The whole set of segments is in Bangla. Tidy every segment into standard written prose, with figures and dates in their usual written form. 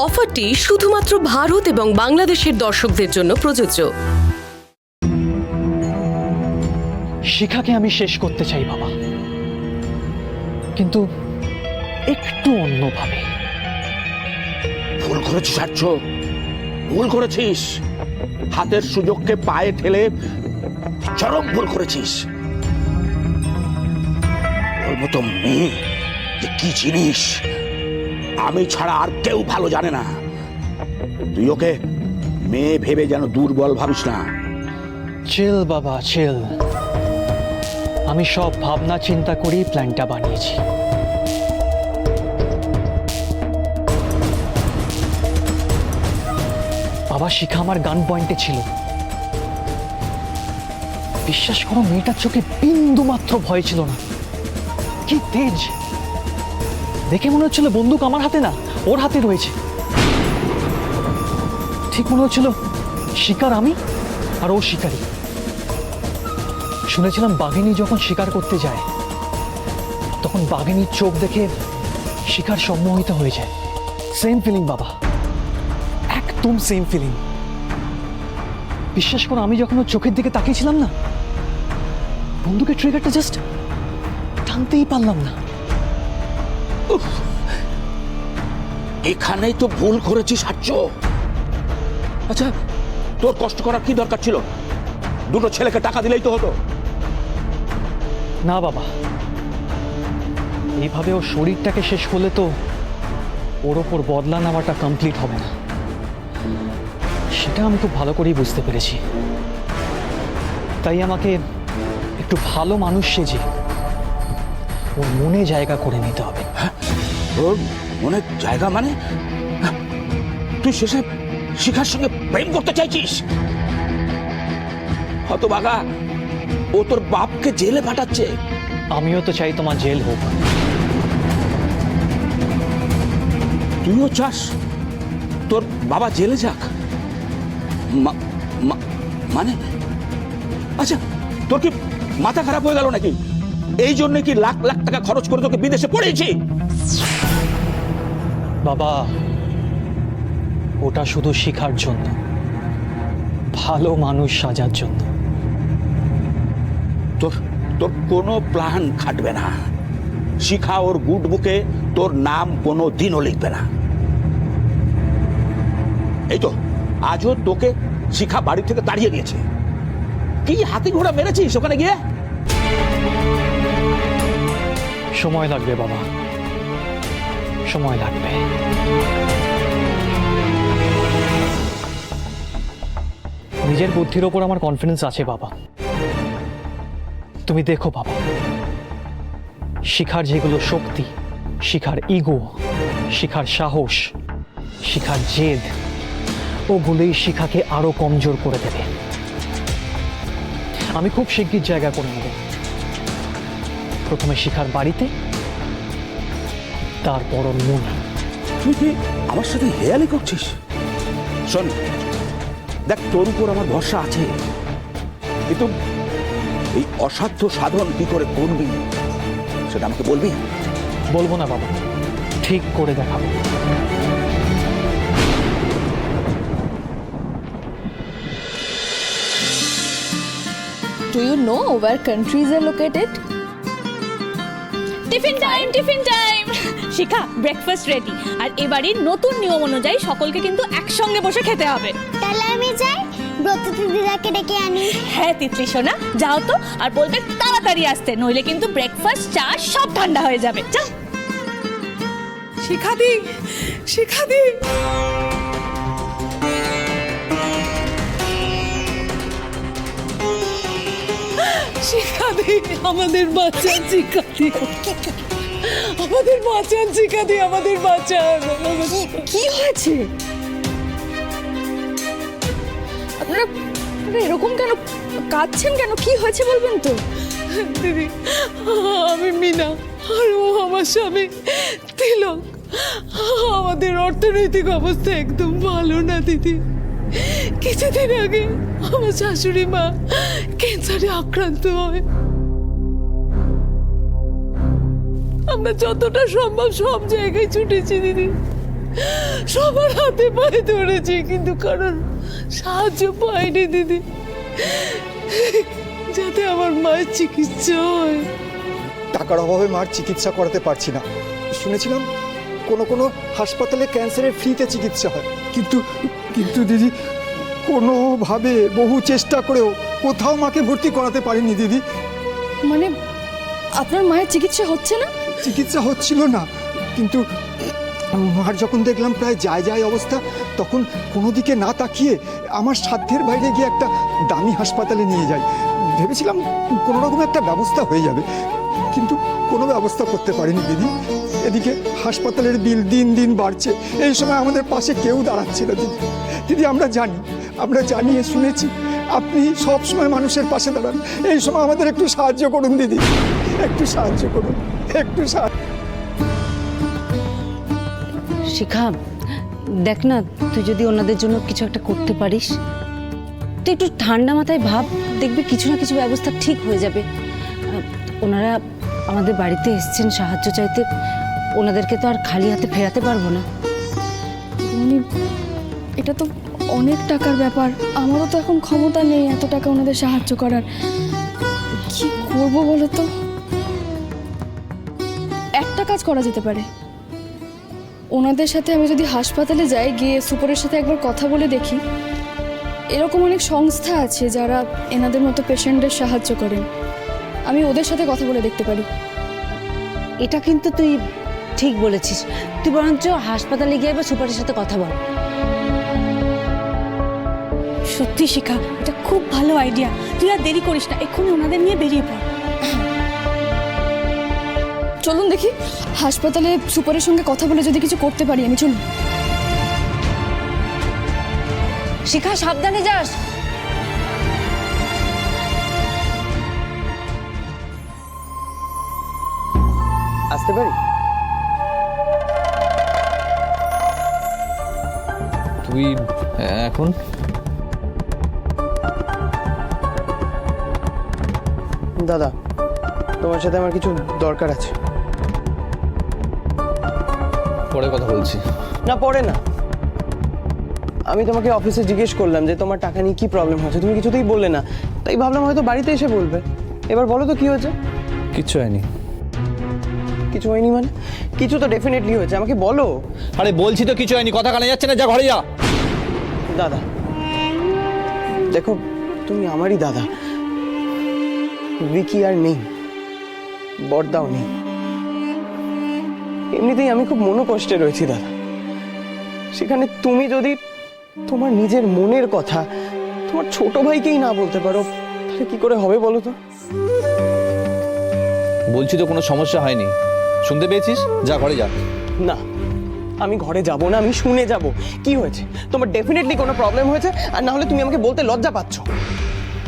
অফারটি শুধুমাত্র ভারত এবং বাংলাদেশের দর্শকদের জন্য প্রযোজ্য। শিখাকে আমি শেষ করতে চাই বাবা, কিন্তু একটু অন্যভাবে। ভুল করেছিস আর্য, ভুল করেছিস। হাতের সুযোগকে পায়ে ঠেলে চরম ভুল করেছিস। ওর মতো মেয়ে যে কি জিনিস আমি ছাড়া আর কেউ ভালো জানে না। তুই ওকে মেয়ে ভেবে যেন দুর্বল ভাবিস না। চিল বাবা চিল, আমি সব ভাবনা চিন্তা করেই প্ল্যানটা বানিয়েছি। বাবা, শিখা আমার গান পয়েন্টে ছিল। বিশ্বাস করো, মেয়েটার চোখে বিন্দু মাত্র ভয় ছিল না। কি তেজ! দেখে মনে হচ্ছিল বন্দুক আমার হাতে না, ওর হাতে রয়েছে। ঠিক মনে হচ্ছিল শিকার আমি আর ও শিকারী। শুনেছিলাম বাঘিনী যখন শিকার করতে যায় তখন বাঘিনীর চোখ দেখে শিকার সম্মোহিত হয়ে যায়। সেম ফিলিং বাবা, একদম সেম ফিলিং। বিশ্বাস করো, আমি যখন ওর চোখের দিকে তাকিয়েছিলাম না, বন্দুকের ট্রিগারটা জাস্ট টানতেই পারলাম না। এখানেই তো ভুল করেছিস আর্য। আচ্ছা, তোর কষ্ট করার কি দরকার ছিল? দুটো ছেলেকে টাকা দিলেই তো হতো। না বাবা, এইভাবে ওর শরীরটাকে শেষ করলে তো ওর ওপর বদলা নেওয়াটা কমপ্লিট হবে না। সেটা আমি খুব ভালো করেই বুঝতে পেরেছি। তাই আমাকে একটু ভালো মানুষ সেজে ওর মনে জায়গা করে নিতে হবে। ওর মনে জায়গা মানে? তুই শেষে শিখার সঙ্গে প্রেম করতে চাইছিস? হতভাগা, ও তোর বাপকে জেলে পাঠাচ্ছে। আমিও তো চাই তোমার জেল হোক। তুইও চাস তোর বাবা জেলে যাক? মানে? আচ্ছা, তোর কি মাথা খারাপ হয়ে গেল নাকি? এই জন্য কি লাখ লাখ টাকা খরচ করে তোকে বিদেশে পড়িয়েছি? বাবা, ওটা শুধু শিখার জন্য, ভালো মানুষ সাজার জন্য। তোর তোর কোনো প্ল্যান খাটবে না। শিখা ওর গুড বুকে তোর নাম কোনো দিনও লিখবে না। এই তো আজও তোকে শিখা বাড়ি থেকে তাড়িয়ে দিয়েছে। কি হাতি ঘোড়া মেরেছিস ওখানে গিয়ে? সময় লাগবে বাবা, সময় লাগবে। নিজের বুদ্ধির ওপর আমার কনফিডেন্স আছে বাবা। তুমি দেখো বাবা, শিখার যেগুলো শক্তি, শিখার ইগো, শিখার সাহস, শিখার জেদ, ওগুলোই শিখাকে আরো কমজোর করে দেবে। আমি খুব শিগগির জায়গা করে নেব। প্রথমে শিখার বাড়িতে, তারপর ওর মনে। তুই কি আমার সাথে হেয়ালি করছিস? শোন দেখ, তোর উপর আমার ভরসা আছে, কিন্তু এই অসাধ্য সাধন কি করে করবি সেটা আমাকে বলবি। বলবো না বাবা, ঠিক করে দেখাবো। Do you know where countries are located? Tiffin time, tiffin time. Shikha, breakfast ready. আর এবারই নতুন নিয়ম অনুযায়ী সকলকে কিন্তু একসঙ্গে বসে খেতে হবে। তাহলে আমি যাই, ব্রত দিদাকে ডেকে আনি। হ্যাঁ তিতলি সোনা, যাও তো। আর বলবে তাড়াতাড়ি আসতে, নইলে কিন্তু ব্রেকফাস্ট চা সব ঠান্ডা হয়ে যাবে। যাও। শিখাদি, শিখাদি। শিখাদি, আমাদের বাঁচান শিখাদি, আমাদের বাঁচান শিখাদি, আমাদের বাঁচান। কি হয়েছে? আপনারা এরকম কেন কাঁদছেন কেন? কি হয়েছে বলবেন তো? দিদি, আমি মিনা আর ও আমার স্বামী তিলক। আমাদের অর্থনৈতিক অবস্থা একদম ভালো না দিদি। কিছুদিন আগে আমার শাশুড়ি মা ক্যান্সারে আক্রান্ত হয়। আমরা যতটা সম্ভব সব জায়গায় ছুটেছি দিদি, সবার হাতে পায়ে ধরেছি, কিন্তু কারোর সাহায্য পাইনি দিদি, যাতে আমার মায়ের চিকিৎসা হয়। টাকার অভাবে মার চিকিৎসা করাতে পারছি না। শুনেছিলাম কোনো কোনো হাসপাতালে ক্যান্সারের ফ্রিতে চিকিৎসা হয়, কিন্তু কিন্তু দিদি কোনোভাবে বহু চেষ্টা করেও কোথাও মাকে ভর্তি করাতে পারিনি দিদি। মানে আপনার মায়ের চিকিৎসা হচ্ছে না? চিকিৎসা হচ্ছিল না, কিন্তু মার যখন দেখলাম প্রায় যায় অবস্থা, তখন কোনো দিকে না তাকিয়ে আমার সাধ্যের বাইরে গিয়ে একটা দামি হাসপাতালে নিয়ে যাই। ভেবেছিলাম কোনো রকম একটা ব্যবস্থা হয়ে যাবে, কিন্তু কোনো ব্যবস্থা করতে পারিনি দিদি। এদিকে হাসপাতালের বিল দিন দিন বাড়ছে, এই সময় আমাদের পাশে কেউ দাঁড়াচ্ছে না দিদি। দিদি আমরা জানি শুনেছি আপনি সব সময় মানুষের পাশে দাঁড়ান, এই সময় আমাদের একটু সাহায্য করুন দিদি, একটু সাহায্য করুন, একটু সাহায্য। শিখা, দেখ না, তুই যদি ওনাদের জন্য কিছু একটা করতে পারিস, তুই একটু ঠান্ডা মাথায় ভাব, দেখবি কিছু না কিছু ব্যবস্থা ঠিক হয়ে যাবে। ওনারা আমাদের বাড়িতে এসেছেন সাহায্য চাইতে, ওনাদেরকে তো আর খালি হাতে ফেরাতে পারবো না। মানে এটা তো অনেক টাকার ব্যাপার, আমারও তো এখন ক্ষমতা নেই এত টাকা ওনাদের সাহায্য করার। কি করব বলো তো? একটা কাজ করা যেতে পারে, ওনাদের সাথে আমি যদি হাসপাতালে যাই, গিয়ে সুপারের সাথে একবার কথা বলে দেখি। এরকম অনেক সংস্থা আছে যারা এনাদের মতো পেশেন্টদের সাহায্য করেন, আমি ওদের সাথে কথা বলে দেখতে পারি। এটা কিন্তু তুই ঠিক বলেছিস, তুই বরঞ্চ হাসপাতালে গিয়ে একবার সুপারের সাথে কথা বল। সত্যি শিখা, এটা খুব ভালো আইডিয়া। তুই আর দেরি করিস না, এক্ষুনি ওনাদের নিয়ে বেরিয়ে পড়। চলুন দেখি, হাসপাতালে সুপারের সঙ্গে কথা বলে যদি কিছু করতে পারি আমি। চলুন। শিখা, সাবধানে যাস। আসতে পারি? তুই এখন দাদা, তোমার সাথে আমার কিছু দরকার আছে। পরে কথা বলছি। না, পরে না। আমি তোমাকে অফিসে জিজ্ঞেস করলাম যে তোমার টাকা নিয়ে কি প্রবলেম হচ্ছে, তুমি কিছুতেই বললে না, তাই ভাবলাম হয়তো বাড়িতে এসে বলবে। এবার বলো তো কি হয়েছে? কিচ্ছু হয়নি। কিছু হয়নি মানে? কিছু তো ডেফিনেটলি হয়েছে, আমাকে বলো। আরে বলছি তো কিছু হয়নি, কথা কানে যাচ্ছে না, যা ঘরে যা। দাদা দেখো, তুমি আমারই দাদা, ভিকি আর নেই, বড়দাও নেই। এমনিতেই আমি খুব মনোকষ্টে রয়েছি দাদা। সেখানে তুমি যদি তোমার নিজের মনের কথা তোমার ছোট ভাইকেই না বলতে পারো, তাহলে কি করে হবে বলো তো? বলছি তো কোনো সমস্যা হয়নি, শুনতে পেয়েছিস, যা ঘরে যা। না, আমি ঘরে যাব না, আমি শুনে যাব কি হয়েছে। তোমার ডেফিনেটলি কোনো প্রবলেম হয়েছে, আর না হলে তুমি আমাকে বলতে লজ্জা পাচ্ছ।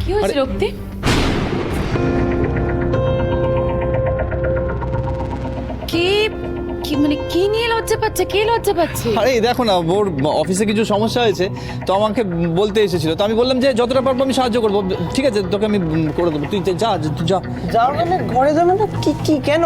কি হয়েছে রক্তি? কি মানে কি নিয়ে লজ্জা পাচ্ছে? কে লজ্জা পাচ্ছে? আরে দেখো না, ওর অফিসে কিছু সমস্যা হয়েছে, তো আমাকে বলতে এসেছিল, তো আমি বললাম যে যতটা পারবো আমি সাহায্য করবো। ঠিক আছে, তোকে আমি করে দেবো, তুই যা, তুই যা। যাও মানে ঘরে যাবে না? কি কি কেন?